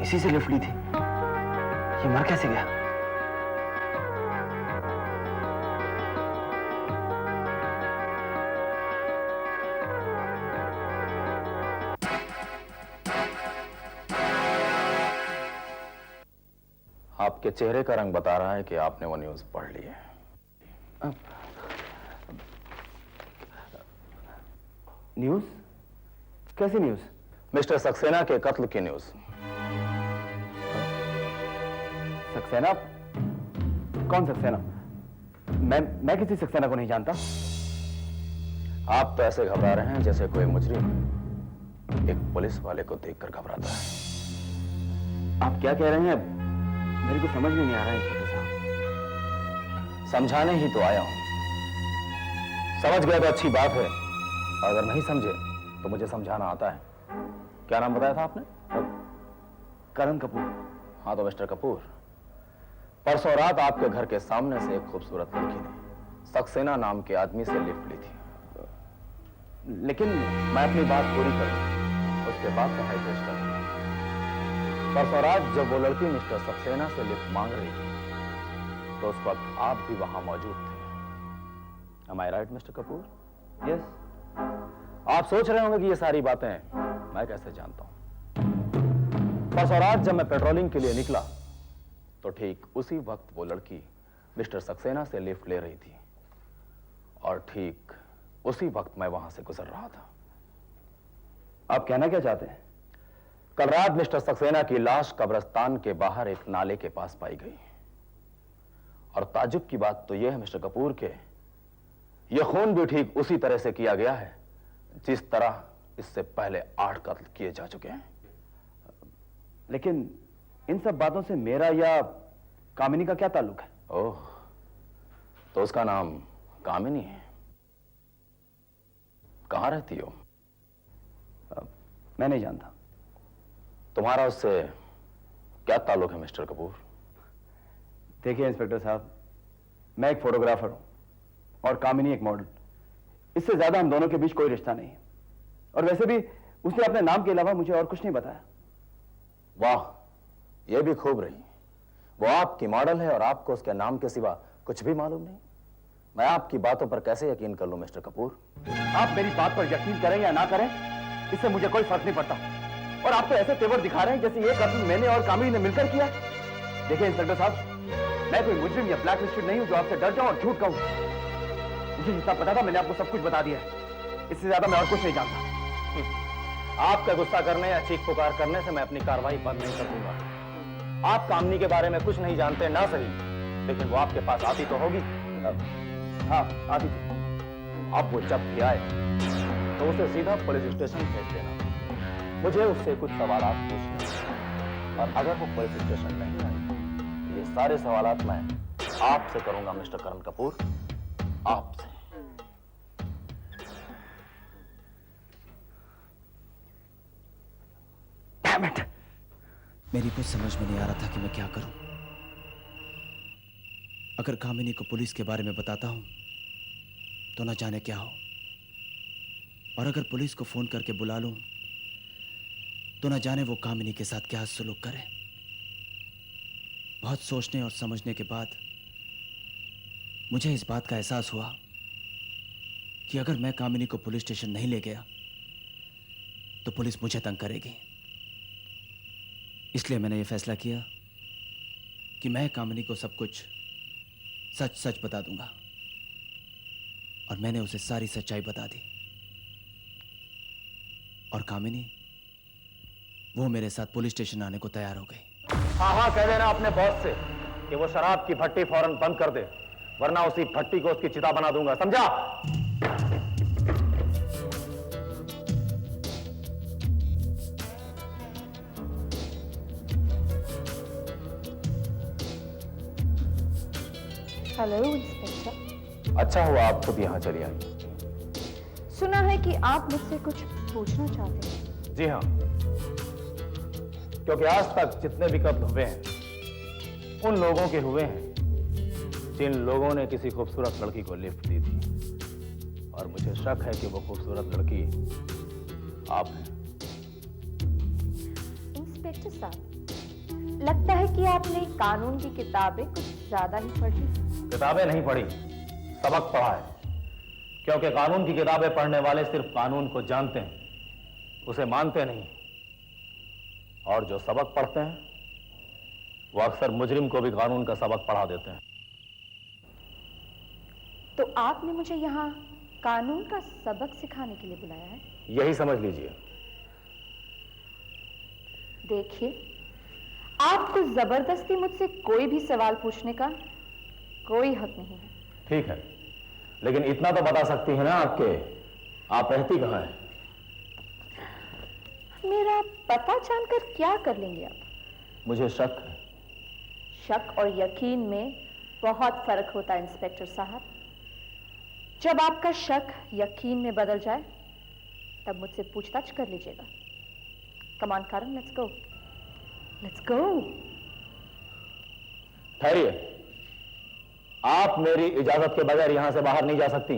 इसी से लिफ्ट ली थी। ये मर कैसे गया? आपके चेहरे का रंग बता रहा है कि आपने वो न्यूज़ पढ़ ली है। न्यूज़? कैसी न्यूज़? मिस्टर सक्सेना के कत्ल की न्यूज़। सक्सेना? कौन सक्सेना? मैं किसी सक्सेना को नहीं जानता। आप तो ऐसे घबरा रहे हैं जैसे कोई मुजरिम एक पुलिस वाले को देखकर घबराता है। आप क्या कह रहे हैं? मेरे को समझ में नहीं आ रहा है इंस्पेक्टर साहब। समझाने ही तो आया हूं। समझ गया तो अच्छी बात है, और अगर नहीं समझे तो मुझे समझाना आता है। क्या नाम बताया था आपने? करण कपूर। हाँ तो मिस्टर कपूर, परसों रात आपके घर के सामने से एक खूबसूरत लड़की ने सक्सेना नाम के आदमी से लिफ्ट ली थी। लेकिन मैं अपनी बात पूरी करूं, उसके बाद सफाई पेश करूंगा। परसों रात जब वो लड़की मिस्टर सक्सेना से लिफ्ट मांग रही थी तो उस वक्त आप भी वहां मौजूद थे। Am I right, mister Kapoor? Yes. आप सोच रहे होंगे कि ये सारी बातें मैं कैसे जानता हूं। परसों रात जब मैं पेट्रोलिंग के लिए निकला तो ठीक उसी वक्त वो लड़की मिस्टर सक्सेना से लिफ्ट ले रही थी, और ठीक उसी वक्त मैं वहां से गुजर रहा था। आप कहना क्या चाहते हैं? कल रात मिस्टर सक्सेना की लाश कब्रिस्तान के बाहर एक नाले के पास पाई गई, और ताज्जुब की बात तो यह है मिस्टर कपूर के यह खून भी ठीक उसी तरह से किया गया है जिस तरह इससे पहले 8 कत्ल किए जा चुके हैं। लेकिन इन सब बातों से मेरा या कामिनी का क्या ताल्लुक है? ओह, तो उसका नाम कामिनी है। कहां रहती हो? मैं नहीं जानता। तुम्हारा उससे क्या ताल्लुक है मिस्टर कपूर? देखिए इंस्पेक्टर साहब, मैं एक फोटोग्राफर हूं और कामिनी एक मॉडल। इससे ज्यादा हम दोनों के बीच कोई रिश्ता नहीं है, और वैसे भी उसने अपने नाम के अलावा मुझे और कुछ नहीं बताया। वाह, यह भी खूब रही। वो आपकी मॉडल है और आपको उसके नाम के सिवा कुछ भी मालूम नहीं। मैं आपकी बातों पर कैसे यकीन कर लूं मिस्टर कपूर? आप मेरी बात पर यकीन करें या ना करें, इससे मुझे कोई फर्क नहीं पड़ता। और आप तो ऐसे तेवर दिखा रहे हैं जैसे ये कत्ल मैंने और कामिनी ने मिलकर किया। देखिए इंस्पेक्टर साहब, मैं कोई मुजरिम या ब्लैक लिस्टेड नहीं हूं जो आपसे डर जाऊं और झूठ कहूं। मुझे जितना पता था मैंने आपको सब कुछ बता दिया है। इससे ज्यादा मैं और कुछ नहीं जानता। आपका गुस्सा करने या चीख पुकार करने से मैं अपनी कार्रवाई बंद नहीं कर दूंगा। आप कामिनी के बारे में कुछ नहीं जानते ना सही, लेकिन वो आपके पास आती तो होगी। हाँ, आती थी। अब वो जब भी आए तो उसे सीधा पुलिस स्टेशन भेज देना। मुझे उससे कुछ सवालात पूछने हैं, और अगर वो पुलिस स्टेशन नहीं आए ये सारे सवालात मैं आपसे करूंगा मिस्टर करण कपूर, आपसे। Damn it! मेरी कुछ समझ में नहीं आ रहा था कि मैं क्या करूं। अगर कामिनी को पुलिस के बारे में बताता हूं तो न जाने क्या हो, और अगर पुलिस को फोन करके बुला लूं तो न जाने वो कामिनी के साथ क्या सलूक करे। बहुत सोचने और समझने के बाद मुझे इस बात का एहसास हुआ कि अगर मैं कामिनी को पुलिस स्टेशन नहीं ले गया तो पुलिस मुझे तंग करेगी। इसलिए मैंने यह फैसला किया कि मैं कामिनी को सब कुछ सच सच बता दूंगा, और मैंने उसे सारी सच्चाई बता दी। और कामिनी वो मेरे साथ पुलिस स्टेशन आने को तैयार हो गई। हाँ हाँ, कह देना अपने बॉस से कि वो शराब की भट्टी फौरन बंद कर दे, वरना उसी भट्टी को उसकी चिता बना दूंगा, समझा? Hello inspector. अच्छा हुआ आप खुद यहाँ चली आई। सुना है कि आप मुझसे कुछ पूछना चाहते हैं। जी हाँ, क्योंकि आज तक जितने भी कत्ल हुए हैं उन लोगों के हुए हैं जिन लोगों ने किसी खूबसूरत लड़की को लिफ्ट दी थी, और मुझे शक है कि वो खूबसूरत लड़की आप हैं। इंस्पेक्टर साहब, लगता है कि आपने कानून की किताबें कुछ ज्यादा ही पढ़ी। किताबें नहीं पढ़ी, सबक पढ़ा है। क्योंकि कानून की किताबें पढ़ने वाले सिर्फ कानून को जानते हैं, उसे मानते नहीं। और जो सबक पढ़ते हैं वो अक्सर मुजरिम को भी कानून का सबक पढ़ा देते हैं। तो आपने मुझे यहाँ कानून का सबक सिखाने के लिए बुलाया है? यही समझ लीजिए। देखिए, आपको जबरदस्ती मुझसे कोई भी सवाल पूछने का कोई हक नहीं है। ठीक है, लेकिन इतना तो बता सकती है ना आप रहती कहाँ हैं? मेरा पता जानकर क्या कर लेंगे आप? मुझे शक है। शक और यकीन में बहुत फर्क होता है इंस्पेक्टर साहब। जब आपका शक यकीन में बदल जाए तब मुझसे पूछताछ कर लीजिएगा। Come on Karan, let's go, let's go. ठहरिए, आप मेरी इजाजत के बगैर यहां से बाहर नहीं जा सकती।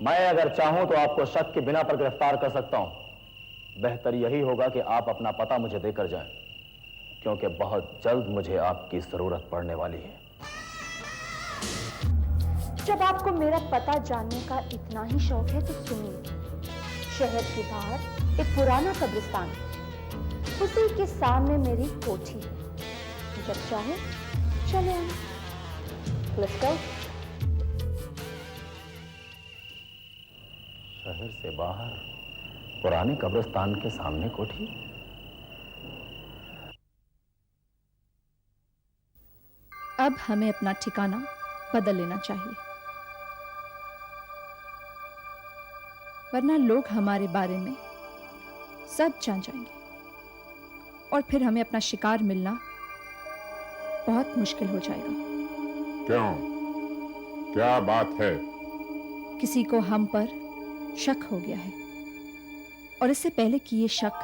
मैं अगर चाहूं तो आपको शक के बिना पर गिरफ्तार कर सकता हूं। बेहतर यही होगा कि आप अपना पता मुझे देकर जाएं, क्योंकि बहुत जल्द मुझे आपकी जरूरत पड़ने वाली है। जब आपको मेरा पता जानने का इतना ही शौक है तो सुनिए। शहर के बाहर एक पुराना कब्रिस्तान है, उसी के सामने मेरी कोठी है। जब चाहे चले आए। Let's go. शहर से बाहर पुराने कब्रिस्तान के सामने कोठी। अब हमें अपना ठिकाना बदल लेना चाहिए, वरना लोग हमारे बारे में सब जान जाएंगे और फिर हमें अपना शिकार मिलना बहुत मुश्किल हो जाएगा। क्यों? क्या बात है? किसी को हम पर शक हो गया है और इससे पहले कि ये शक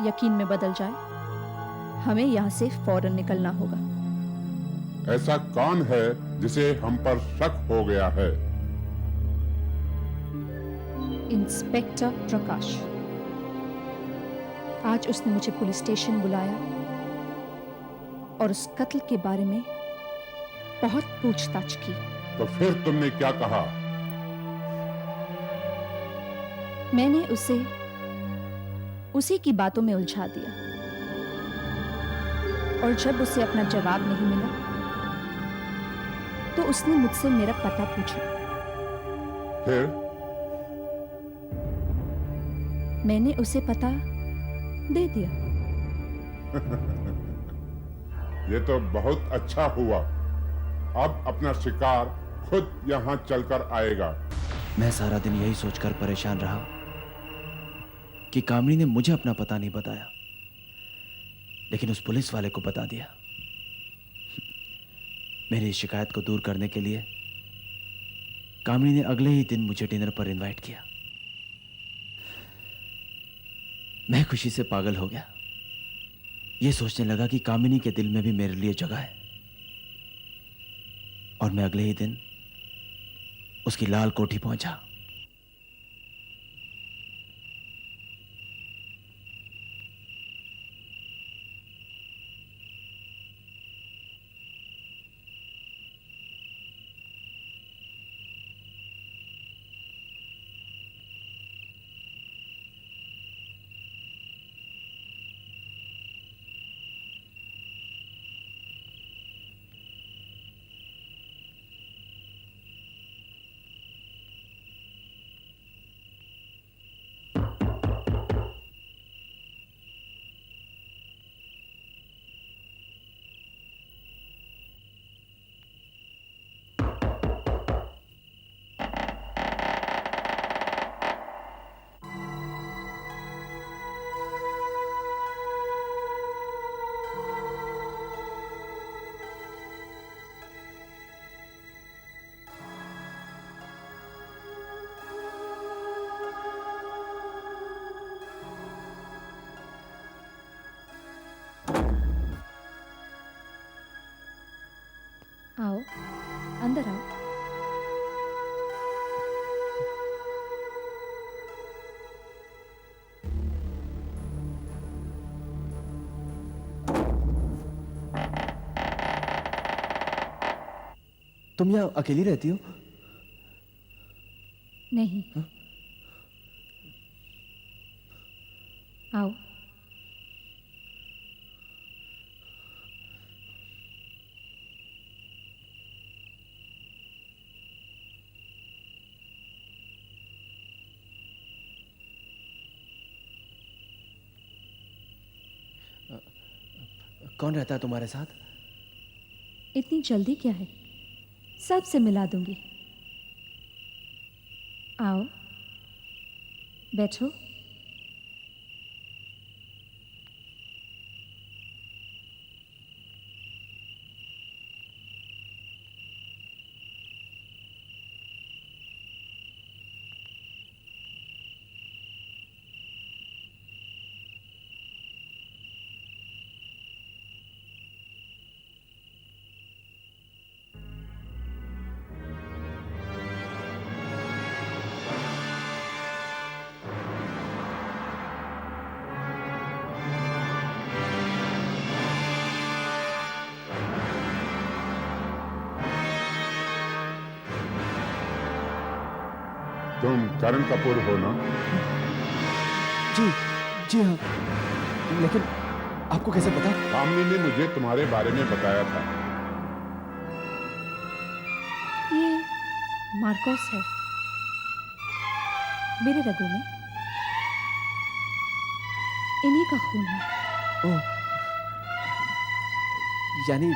यकीन में बदल जाए हमें यहां से फौरन निकलना होगा। ऐसा कौन है जिसे हम पर शक हो गया है? इंस्पेक्टर प्रकाश। आज उसने मुझे पुलिस स्टेशन बुलाया और उस कत्ल के बारे में बहुत पूछताछ की। तो फिर तुमने क्या कहा? मैंने उसे उसी की बातों में उलझा दिया और जब उसे अपना जवाब नहीं मिला तो उसने मुझसे मेरा पता पूछा। फिर? मैंने उसे पता दे दिया। ये तो बहुत अच्छा हुआ। अब अपना शिकार खुद यहाँ चलकर आएगा। मैं सारा दिन यही सोचकर परेशान रहा कि कामिनी ने मुझे अपना पता नहीं बताया, लेकिन उस पुलिस वाले को बता दिया। मेरी शिकायत को दूर करने के लिए कामिनी ने अगले ही दिन मुझे डिनर पर इनवाइट किया। मैं खुशी से पागल हो गया। यह सोचने लगा कि कामिनी के दिल में भी मेरे लिए जगह है, और मैं अगले ही दिन उसकी लाल कोठी पहुंचा। आओ, अंदर आओ। तुम यहाँ अकेली रहती हो? नहीं। आओ। कौन रहता है तुम्हारे साथ? इतनी जल्दी क्या है, सबसे मिला दूंगी। आओ, बैठो। तुम करण कपूर हो ना? जी, जी हाँ। लेकिन आपको कैसे पता? कामनी ने मुझे तुम्हारे बारे में बताया था। ये मार्कोस है, मेरे रगों में इन्हीं का खून है। ओह, यानी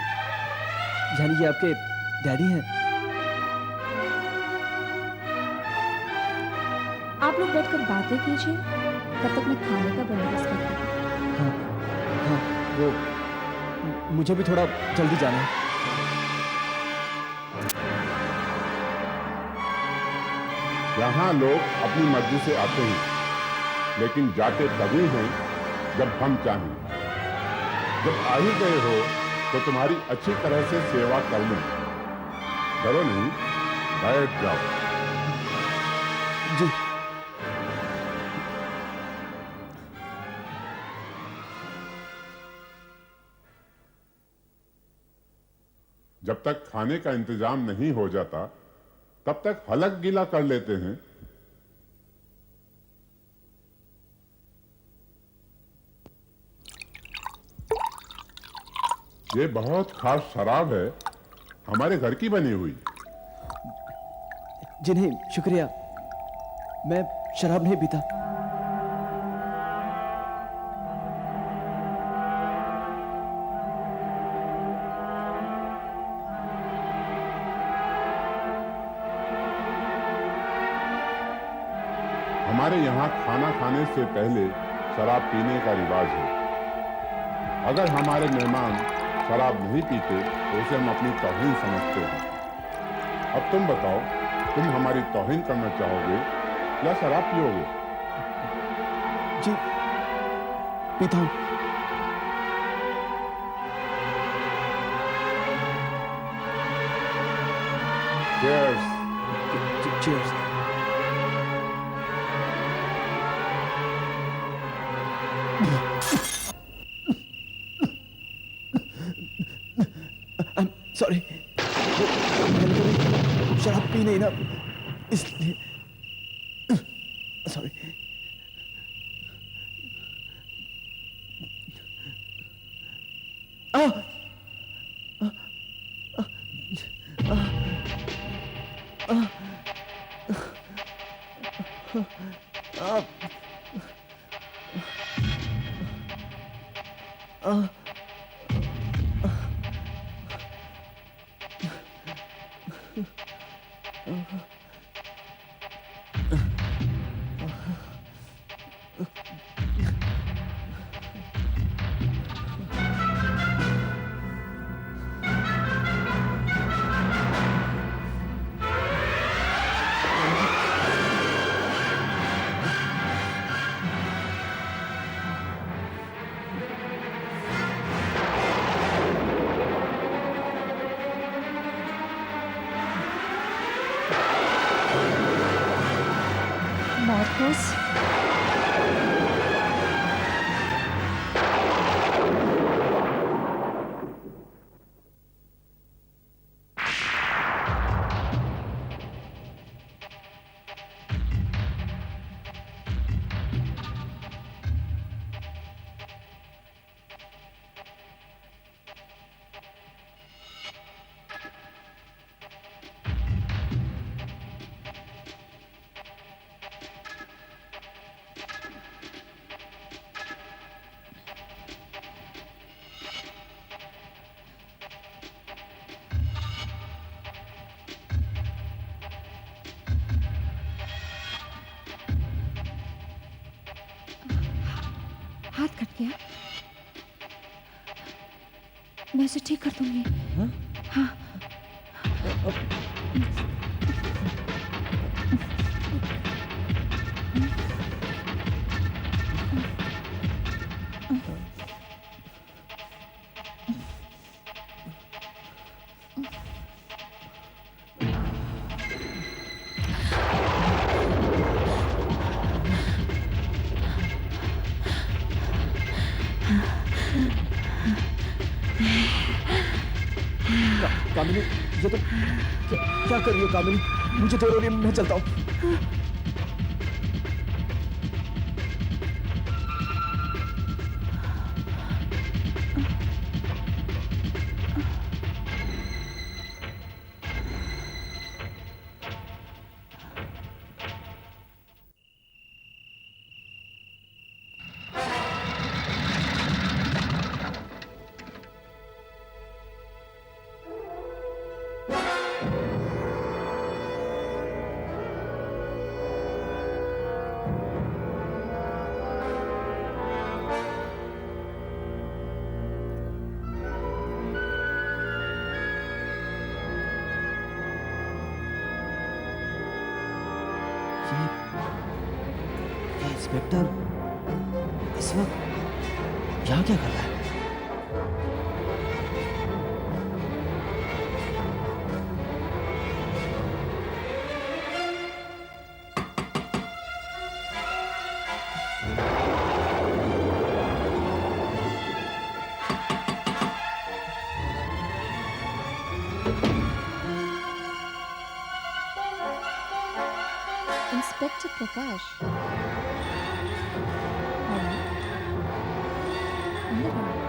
यानी ये आपके डैडी हैं? आप लोग बैठकर बातें कीजिए, तब तक मैं खाने का बंदोबस्त करती हूँ। हाँ, हाँ, वो मुझे भी थोड़ा जल्दी जाना है। यहाँ लोग अपनी मर्जी से आते हैं, लेकिन जाते तभी हैं जब हम चाहें। जब आ ही गए हो तो तुम्हारी अच्छी तरह से सेवा कर लूं। डरो नहीं, बैठ जाओ। जी। जब तक खाने का इंतजाम नहीं हो जाता, तब तक हलक गीला कर लेते हैं। ये बहुत खास शराब है, हमारे घर की बनी हुई। जी नहीं, शुक्रिया, मैं शराब नहीं पीता। हमारे यहाँ खाना खाने से पहले शराब पीने का रिवाज है। अगर हमारे मेहमान शराब नहीं पीते तो उसे हम अपनी तौहीन समझते हैं। अब तुम बताओ, तुम हमारी तौहीन करना चाहोगे या शराब पियोगे? जी, पीता हूँ। Cheers. Cheers. I'm sorry. मैंने कभी शराब पी नहीं ना, इसलिए सॉरी। हाथ कट गया। मैं उसे ठीक कर दूंगी। हाँ। कामिनी, ये तो क्या कर रही हो कामिनी? मुझे देर हो रही है, मैं चलता हूँ। ये इंस्पेक्टर इस वक्त यहाँ क्या कर रहा है? इंस्पेक्टर प्रकाश। अंदर आओ।